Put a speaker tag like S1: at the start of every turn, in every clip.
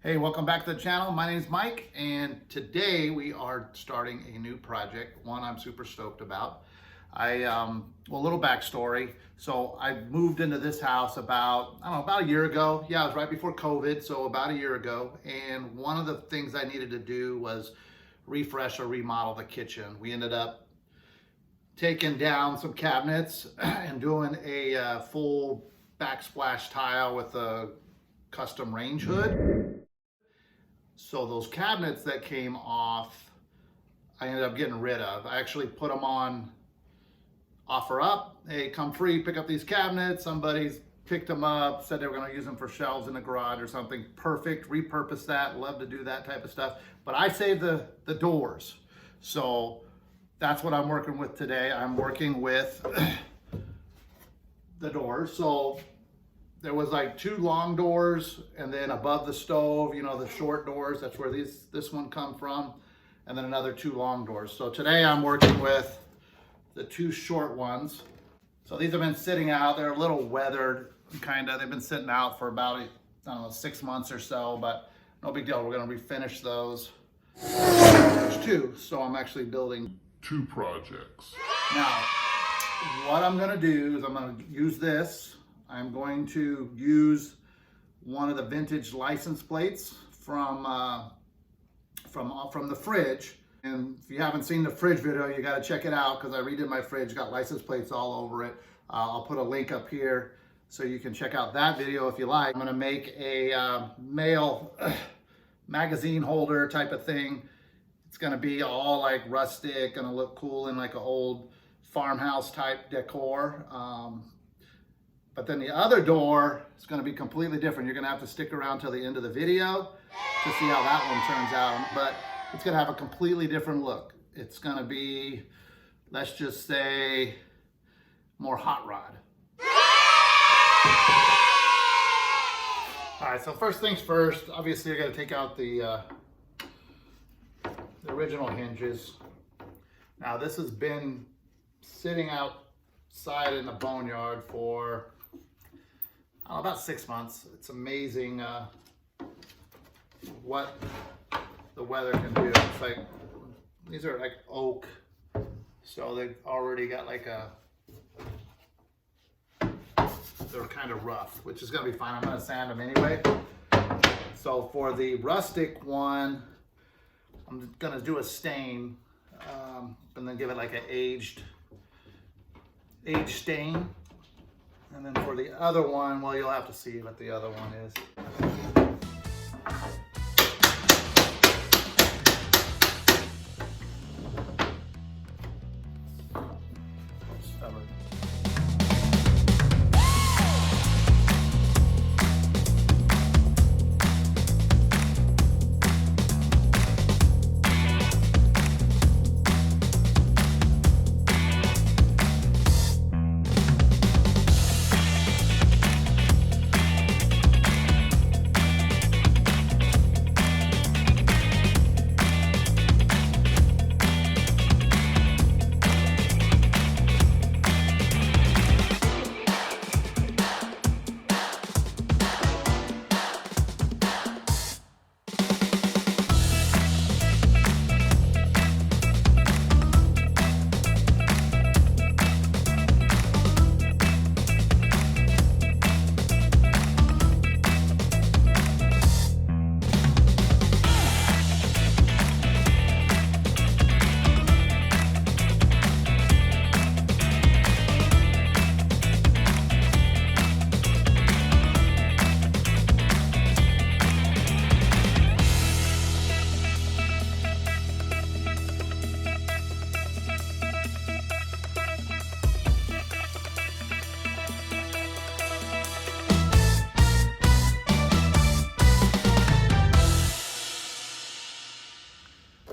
S1: Hey, welcome back to the channel. My name is Mike, and today we are starting a new project, one I'm super stoked about. Well, a little backstory. So I moved into this house about a year ago. Yeah, it was right before COVID, so about a year ago. And one of the things I needed to do was refresh or remodel the kitchen. We ended up taking down some cabinets and doing a full backsplash tile with a custom range hood. So those cabinets that came off, I ended up getting rid of. I actually put them on offer up. Hey, come free, pick up these cabinets. Somebody's picked them up, said they were gonna use them for shelves in the garage or something. Perfect, repurpose that, love to do that type of stuff. But I saved the doors. So that's what I'm working with today. I'm working with the doors. So there was like two long doors, and then above the stove, the short doors, that's where this one come from, and then another two long doors. So today I'm working with the two short ones. So these have been sitting out. They're a little weathered, they've been sitting out for about, 6 months or so, but no big deal. We're gonna refinish those. There's two, so I'm actually building
S2: two projects.
S1: Now, what I'm gonna do is I'm gonna use this. I'm going to use one of the vintage license plates from the fridge. And if you haven't seen the fridge video, you got to check it out because I redid my fridge, got license plates all over it. I'll put a link up here so you can check out that video if you like. I'm going to make a mail magazine holder type of thing. It's going to be all like rustic, going to look cool in like an old farmhouse type decor. But then the other door is going to be completely different. You're going to have to stick around till the end of the video to see how that one turns out. But it's going to have a completely different look. It's going to be, let's just say, more hot rod. All right, so first things first, obviously I got to take out the original hinges. Now this has been sitting outside in the boneyard for about 6 months. It's amazing what the weather can do. It's like, these are like oak, so they've already got like they're kind of rough, which is gonna be fine. I'm gonna sand them anyway. So for the rustic one, I'm gonna do a stain and then give it like an aged stain. And then for the other one, well, you'll have to see what the other one is. Stubborn.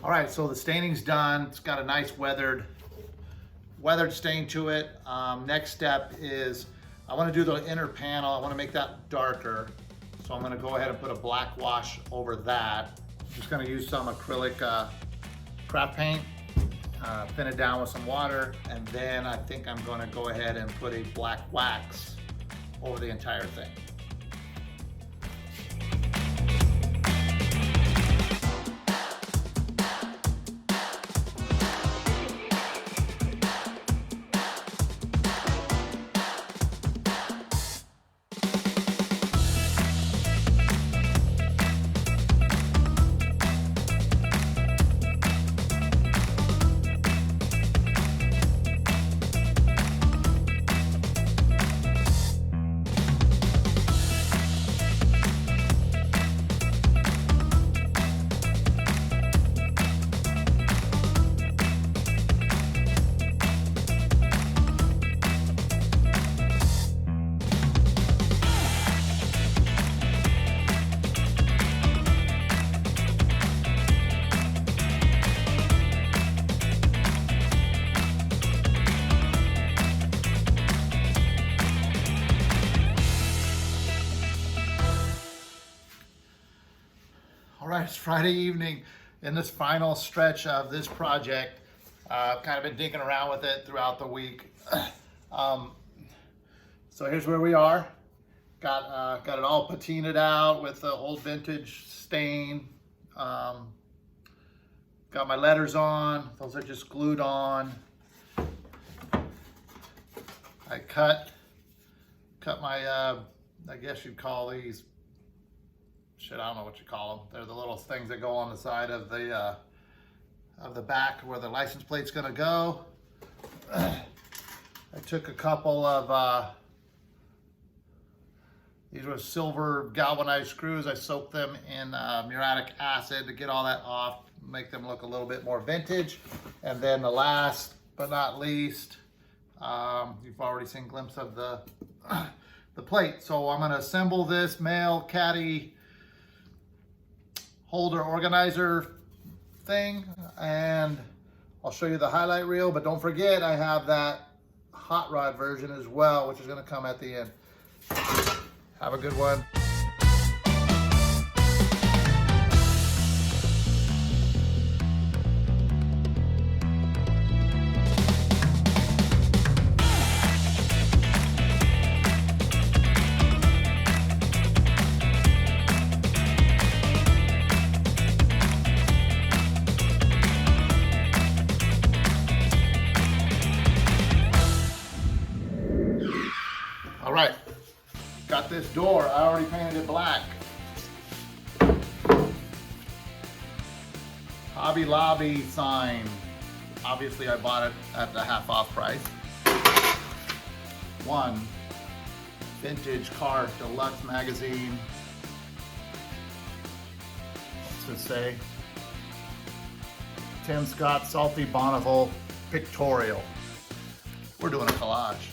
S1: All right, so the staining's done. It's got a nice weathered stain to it. Next step is I want to do the inner panel. I want to make that darker. So I'm going to go ahead and put a black wash over that. I'm just going to use some acrylic craft paint, thin it down with some water, and then I think I'm going to go ahead and put a black wax over the entire thing. right, it's Friday evening in this final stretch of this project. I've kind of been digging around with it throughout the week. So here's where we are. Got it all patinaed out with the old vintage stain. Got my letters on. Those are just glued on. I cut my, I guess you'd call these, shit, I don't know what you call them. They're the little things that go on the side of the back where the license plate's gonna go. I took a couple of, these were silver galvanized screws. I soaked them in muriatic acid to get all that off, make them look a little bit more vintage. And then the last but not least, you've already seen a glimpse of the plate. So I'm gonna assemble this male caddy holder organizer thing, and I'll show you the highlight reel, but don't forget I have that hot rod version as well, which is gonna come at the end. Have a good one. All right, got this door. I already painted it black. Hobby Lobby sign. Obviously, I bought it at the half off price. One vintage car deluxe magazine. What's it say? Tim Scott Salty Bonneville pictorial. We're doing a collage.